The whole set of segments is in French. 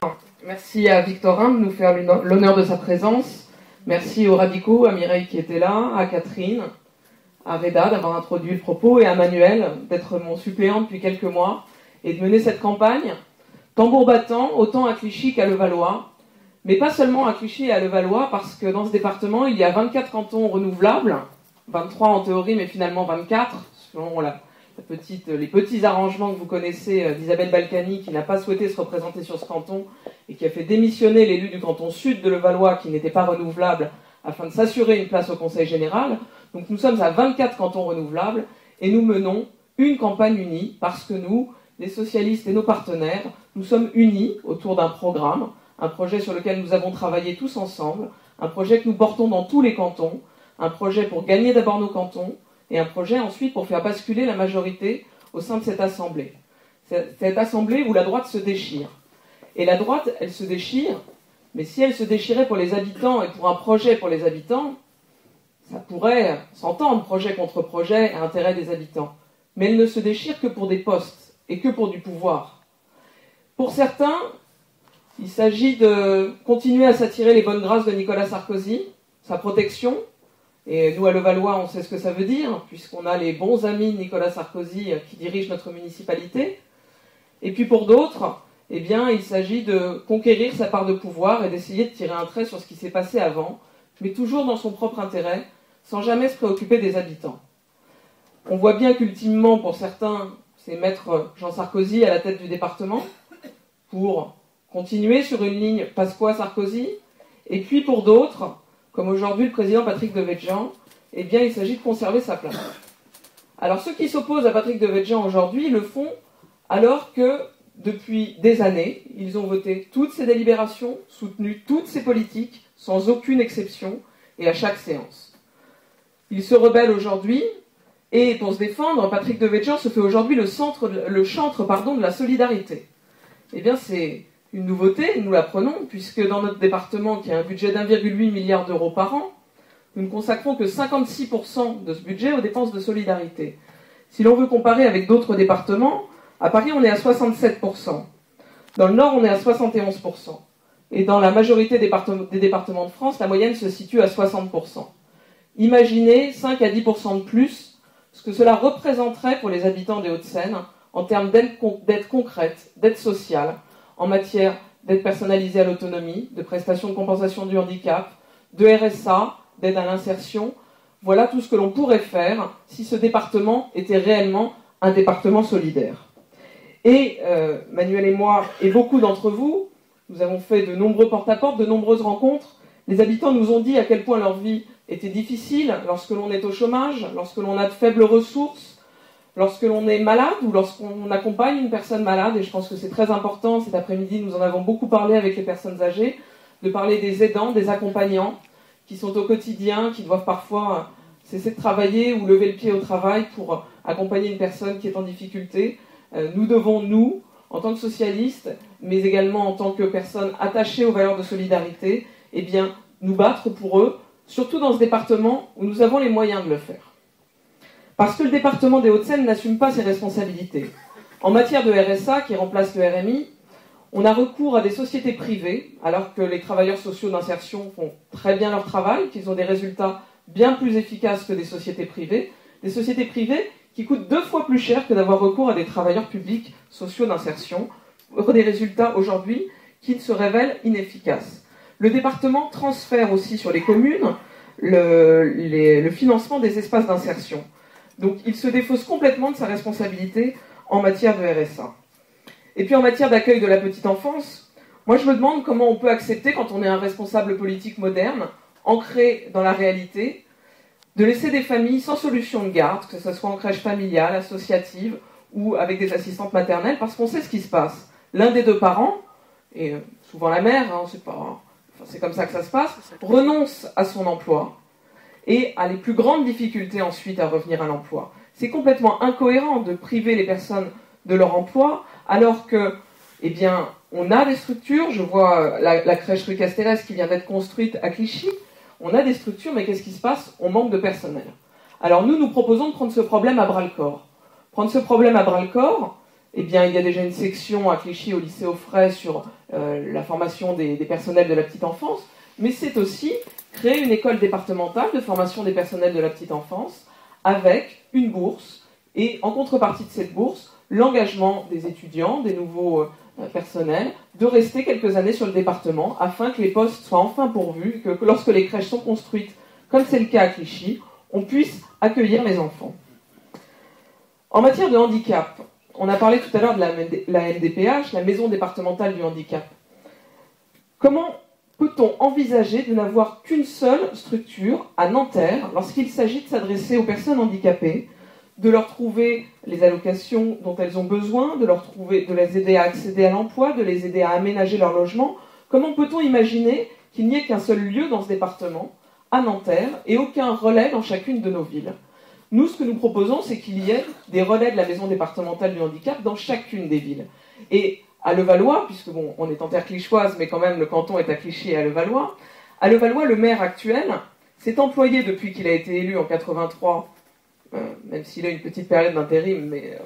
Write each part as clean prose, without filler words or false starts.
Alors, merci à Victorin de nous faire l'honneur de sa présence. Merci aux radicaux, à Mireille qui était là, à Catherine, à Reda d'avoir introduit le propos et à Manuel d'être mon suppléant depuis quelques mois et de mener cette campagne tambour battant autant à Clichy qu'à Levallois. Mais pas seulement à Clichy et à Levallois, parce que dans ce département, il y a 24 cantons renouvelables, 23 en théorie, mais finalement 24, selon les petits arrangements que vous connaissez d'Isabelle Balkany, qui n'a pas souhaité se représenter sur ce canton, et qui a fait démissionner l'élu du canton sud de Levallois, qui n'était pas renouvelable, afin de s'assurer une place au Conseil général. Donc nous sommes à 24 cantons renouvelables, et nous menons une campagne unie, parce que nous, les socialistes et nos partenaires, nous sommes unis autour d'un programme, un projet sur lequel nous avons travaillé tous ensemble, un projet que nous portons dans tous les cantons, un projet pour gagner d'abord nos cantons, et un projet ensuite pour faire basculer la majorité au sein de cette assemblée. Cette assemblée où la droite se déchire. Et la droite, elle se déchire, mais si elle se déchirait pour les habitants et pour un projet pour les habitants, ça pourrait s'entendre, projet contre projet, et intérêt des habitants. Mais elle ne se déchire que pour des postes, et que pour du pouvoir. Pour certains, il s'agit de continuer à s'attirer les bonnes grâces de Nicolas Sarkozy, sa protection, et nous à Levallois on sait ce que ça veut dire, puisqu'on a les bons amis de Nicolas Sarkozy qui dirigent notre municipalité. Et puis pour d'autres, eh bien, il s'agit de conquérir sa part de pouvoir et d'essayer de tirer un trait sur ce qui s'est passé avant, mais toujours dans son propre intérêt, sans jamais se préoccuper des habitants. On voit bien qu'ultimement, pour certains, c'est mettre Jean Sarkozy à la tête du département, pour continuer sur une ligne Pasqua-Sarkozy, et puis pour d'autres, comme aujourd'hui le président Patrick Devedjian, eh bien il s'agit de conserver sa place. Alors ceux qui s'opposent à Patrick Devedjian aujourd'hui le font alors que depuis des années, ils ont voté toutes ces délibérations, soutenu toutes ces politiques, sans aucune exception, et à chaque séance. Ils se rebellent aujourd'hui, et pour se défendre, Patrick Devedjian se fait aujourd'hui le chantre de la solidarité. Eh bien c'est une nouveauté, nous la prenons, puisque dans notre département, qui a un budget d'1,8 milliard d'euros par an, nous ne consacrons que 56% de ce budget aux dépenses de solidarité. Si l'on veut comparer avec d'autres départements, à Paris, on est à 67%. Dans le Nord, on est à 71%. Et dans la majorité des départements de France, la moyenne se situe à 60%. Imaginez 5 à 10% de plus ce que cela représenterait pour les habitants des Hauts-de-Seine en termes d'aide concrète, d'aide sociale, en matière d'aide personnalisée à l'autonomie, de prestations de compensation du handicap, de RSA, d'aide à l'insertion. Voilà tout ce que l'on pourrait faire si ce département était réellement un département solidaire. Et Manuel et moi, et beaucoup d'entre vous, nous avons fait de nombreux porte-à-porte, de nombreuses rencontres. Les habitants nous ont dit à quel point leur vie était difficile lorsque l'on est au chômage, lorsque l'on a de faibles ressources, lorsque l'on est malade ou lorsqu'on accompagne une personne malade, et je pense que c'est très important, cet après-midi nous en avons beaucoup parlé avec les personnes âgées, de parler des aidants, des accompagnants, qui sont au quotidien, qui doivent parfois cesser de travailler ou lever le pied au travail pour accompagner une personne qui est en difficulté. Nous devons, nous, en tant que socialistes, mais également en tant que personnes attachées aux valeurs de solidarité, eh bien, nous battre pour eux, surtout dans ce département où nous avons les moyens de le faire. Parce que le département des Hauts-de-Seine n'assume pas ses responsabilités. En matière de RSA, qui remplace le RMI, on a recours à des sociétés privées, alors que les travailleurs sociaux d'insertion font très bien leur travail, qu'ils ont des résultats bien plus efficaces que des sociétés privées qui coûtent 2 fois plus cher que d'avoir recours à des travailleurs publics sociaux d'insertion, pour des résultats aujourd'hui qui se révèlent inefficaces. Le département transfère aussi sur les communes le financement des espaces d'insertion. Donc il se défausse complètement de sa responsabilité en matière de RSA. Et puis en matière d'accueil de la petite enfance, moi je me demande comment on peut accepter, quand on est un responsable politique moderne, ancré dans la réalité, de laisser des familles sans solution de garde, que ce soit en crèche familiale, associative ou avec des assistantes maternelles, parce qu'on sait ce qui se passe. L'un des deux parents, et souvent la mère, c'est comme ça que ça se passe, renonce à son emploi et a les plus grandes difficultés ensuite à revenir à l'emploi. C'est complètement incohérent de priver les personnes de leur emploi, alors que, eh bien, on a des structures, je vois la crèche rue Castérès qui vient d'être construite à Clichy, on a des structures, mais qu'est-ce qui se passe? On manque de personnel. Alors nous proposons de prendre ce problème à bras-le-corps. Prendre ce problème à bras-le-corps, eh bien, il y a déjà une section à Clichy au lycée Offray sur la formation des personnels de la petite enfance, mais c'est aussi créer une école départementale de formation des personnels de la petite enfance avec une bourse et en contrepartie de cette bourse, l'engagement des étudiants, des nouveaux personnels, de rester quelques années sur le département afin que les postes soient enfin pourvus, que lorsque les crèches sont construites, comme c'est le cas à Clichy, on puisse accueillir les enfants. En matière de handicap, on a parlé tout à l'heure de la MDPH, la Maison départementale du handicap. Comment peut-on envisager de n'avoir qu'une seule structure à Nanterre lorsqu'il s'agit de s'adresser aux personnes handicapées, de leur trouver les allocations dont elles ont besoin, de les aider à accéder à l'emploi, de les aider à aménager leur logement? Comment peut-on imaginer qu'il n'y ait qu'un seul lieu dans ce département, à Nanterre, et aucun relais dans chacune de nos villes? Nous, ce que nous proposons, c'est qu'il y ait des relais de la Maison départementale du handicap dans chacune des villes. Et à Levallois, puisque bon, on est en terre clichoise, mais quand même le canton est à Clichy et à Levallois, le maire actuel s'est employé depuis qu'il a été élu en 83, même s'il a une petite période d'intérim, mais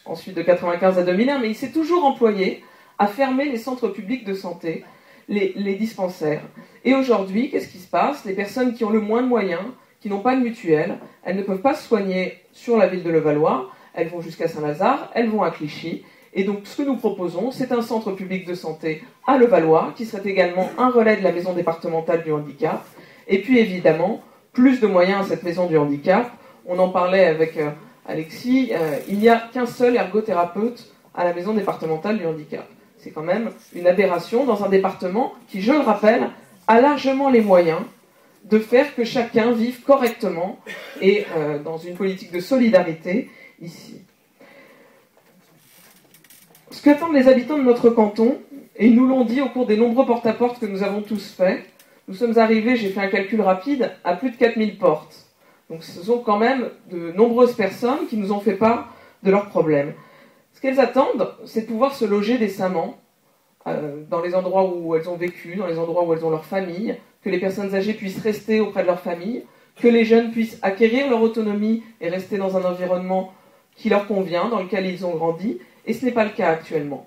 ensuite de 95 à 2001, mais il s'est toujours employé à fermer les centres publics de santé, les dispensaires. Et aujourd'hui, qu'est-ce qui se passe? Les personnes qui ont le moins de moyens, qui n'ont pas de mutuelle, elles ne peuvent pas se soigner sur la ville de Levallois, elles vont jusqu'à Saint-Lazare, elles vont à Clichy. Et donc, ce que nous proposons, c'est un centre public de santé à Levallois, qui serait également un relais de la Maison départementale du handicap. Et puis, évidemment, plus de moyens à cette Maison du handicap. On en parlait avec Alexis, il n'y a qu'un seul ergothérapeute à la Maison départementale du handicap. C'est quand même une aberration dans un département qui, je le rappelle, a largement les moyens de faire que chacun vive correctement et dans une politique de solidarité ici. Ce qu'attendent les habitants de notre canton, et ils nous l'ont dit au cours des nombreux porte-à-porte que nous avons tous faits, nous sommes arrivés, j'ai fait un calcul rapide, à plus de 4000 portes. Donc ce sont quand même de nombreuses personnes qui nous ont fait part de leurs problèmes. Ce qu'elles attendent, c'est de pouvoir se loger décemment dans les endroits où elles ont vécu, dans les endroits où elles ont leur famille, que les personnes âgées puissent rester auprès de leur famille, que les jeunes puissent acquérir leur autonomie et rester dans un environnement qui leur convient, dans lequel ils ont grandi, et ce n'est pas le cas actuellement.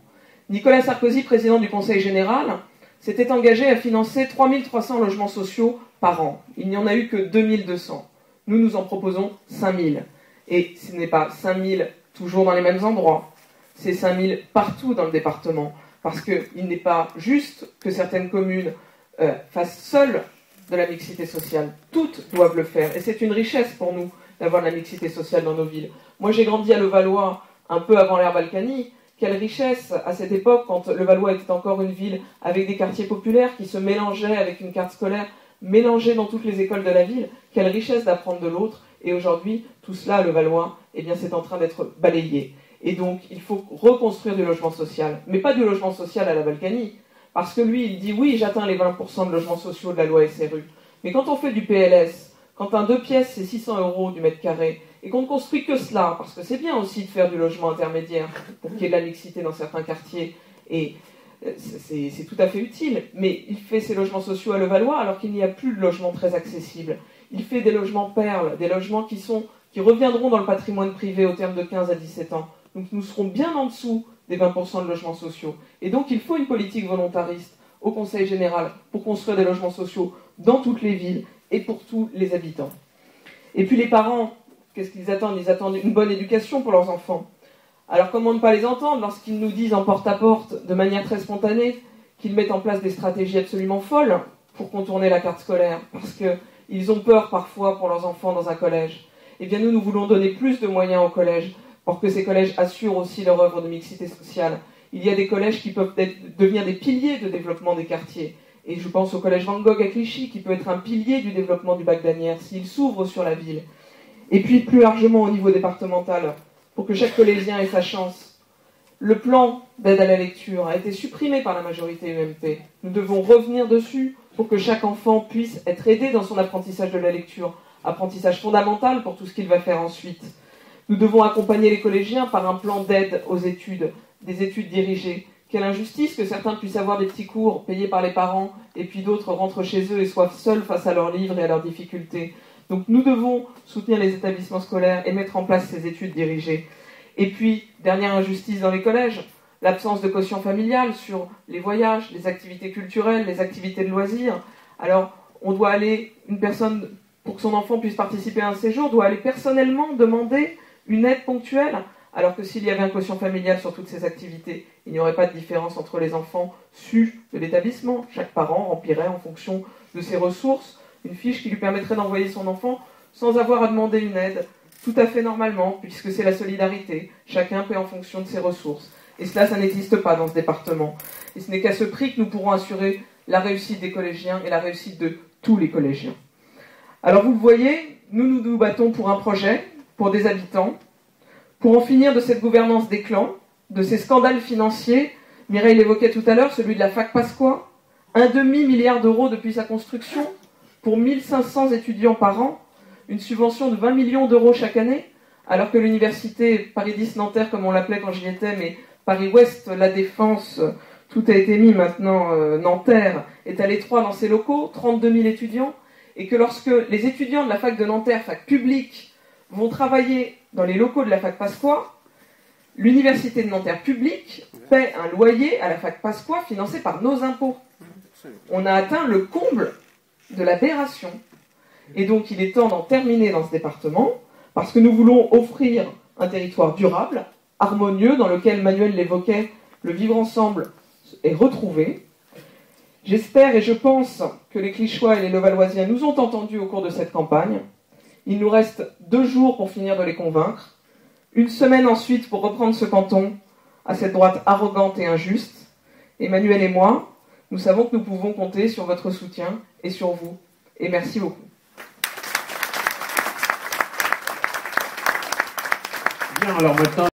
Nicolas Sarkozy, président du Conseil général, s'était engagé à financer 3300 logements sociaux par an. Il n'y en a eu que 2200. Nous, nous en proposons 5000. Et ce n'est pas 5000 toujours dans les mêmes endroits, c'est 5000 partout dans le département. Parce qu'il n'est pas juste que certaines communes fassent seules de la mixité sociale. Toutes doivent le faire. Et c'est une richesse pour nous d'avoir de la mixité sociale dans nos villes. Moi, j'ai grandi à Levallois un peu avant l'ère Balkany. Quelle richesse à cette époque, quand Levallois était encore une ville avec des quartiers populaires qui se mélangeaient avec une carte scolaire mélangée dans toutes les écoles de la ville. Quelle richesse d'apprendre de l'autre. Et aujourd'hui, tout cela à Levallois, eh bien, c'est en train d'être balayé. Et donc, il faut reconstruire du logement social. Mais pas du logement social à la Balkany. Parce que lui, il dit, oui, j'atteins les 20% de logements sociaux de la loi SRU. Mais quand on fait du PLS, quand un 2 pièces, c'est 600 € du mètre carré, et qu'on ne construit que cela, parce que c'est bien aussi de faire du logement intermédiaire, pour qu'il y ait de la mixité dans certains quartiers, et c'est tout à fait utile, mais il fait ses logements sociaux à Levallois alors qu'il n'y a plus de logements très accessibles. Il fait des logements perles, des logements qui reviendront dans le patrimoine privé au terme de 15 à 17 ans. Donc nous serons bien en dessous des 20% de logements sociaux. Et donc il faut une politique volontariste au Conseil général pour construire des logements sociaux dans toutes les villes et pour tous les habitants. Et puis les parents, qu'est-ce qu'ils attendent? Ils attendent une bonne éducation pour leurs enfants. Alors comment ne pas les entendre lorsqu'ils nous disent en porte-à-porte, de manière très spontanée, qu'ils mettent en place des stratégies absolument folles pour contourner la carte scolaire, parce qu'ils ont peur parfois pour leurs enfants dans un collège. Eh bien nous voulons donner plus de moyens aux collèges pour que ces collèges assurent aussi leur œuvre de mixité sociale. Il y a des collèges qui peuvent devenir des piliers de développement des quartiers. Et je pense au collège Van Gogh à Clichy, qui peut être un pilier du développement du Bac d'Asnières, s'il s'ouvre sur la ville. Et puis plus largement au niveau départemental, pour que chaque collégien ait sa chance. Le plan d'aide à la lecture a été supprimé par la majorité UMP. Nous devons revenir dessus pour que chaque enfant puisse être aidé dans son apprentissage de la lecture, apprentissage fondamental pour tout ce qu'il va faire ensuite. Nous devons accompagner les collégiens par un plan d'aide aux études, des études dirigées. Quelle injustice que certains puissent avoir des petits cours payés par les parents et puis d'autres rentrent chez eux et soient seuls face à leurs livres et à leurs difficultés. Donc nous devons soutenir les établissements scolaires et mettre en place ces études dirigées. Et puis, dernière injustice dans les collèges, l'absence de quotient familial sur les voyages, les activités culturelles, les activités de loisirs. Alors, on doit aller, une personne, pour que son enfant puisse participer à un séjour, doit aller personnellement demander une aide ponctuelle, alors que s'il y avait un quotient familial sur toutes ces activités, il n'y aurait pas de différence entre les enfants sus de l'établissement. Chaque parent remplirait en fonction de ses ressources une fiche qui lui permettrait d'envoyer son enfant sans avoir à demander une aide, tout à fait normalement, puisque c'est la solidarité. Chacun paie en fonction de ses ressources. Et cela, ça n'existe pas dans ce département. Et ce n'est qu'à ce prix que nous pourrons assurer la réussite des collégiens et la réussite de tous les collégiens. Alors vous le voyez, nous nous battons pour un projet, pour des habitants, pour en finir de cette gouvernance des clans, de ces scandales financiers. Mireille l'évoquait tout à l'heure, celui de la fac Pasqua, 1,5 milliard d'euros depuis sa construction, pour 1500 étudiants par an, une subvention de 20 millions d'euros chaque année, alors que l'université Paris 10 Nanterre, comme on l'appelait quand j'y étais, mais Paris-Ouest, La Défense, tout a été mis maintenant, Nanterre est à l'étroit dans ses locaux, 32 000 étudiants, et que lorsque les étudiants de la fac de Nanterre, fac publique, vont travailler dans les locaux de la fac Pasqua, l'université de Nanterre publique paie un loyer à la fac Pasqua financé par nos impôts. On a atteint le comble de l'aberration. Et donc il est temps d'en terminer dans ce département, parce que nous voulons offrir un territoire durable, harmonieux, dans lequel Manuel l'évoquait, le vivre ensemble est retrouvé. J'espère et je pense que les Clichois et les Levalloisiens nous ont entendus au cours de cette campagne. Il nous reste 2 jours pour finir de les convaincre, 1 semaine ensuite pour reprendre ce canton à cette droite arrogante et injuste. Emmanuel et moi, nous savons que nous pouvons compter sur votre soutien et sur vous. Et merci beaucoup. Bien, alors maintenant...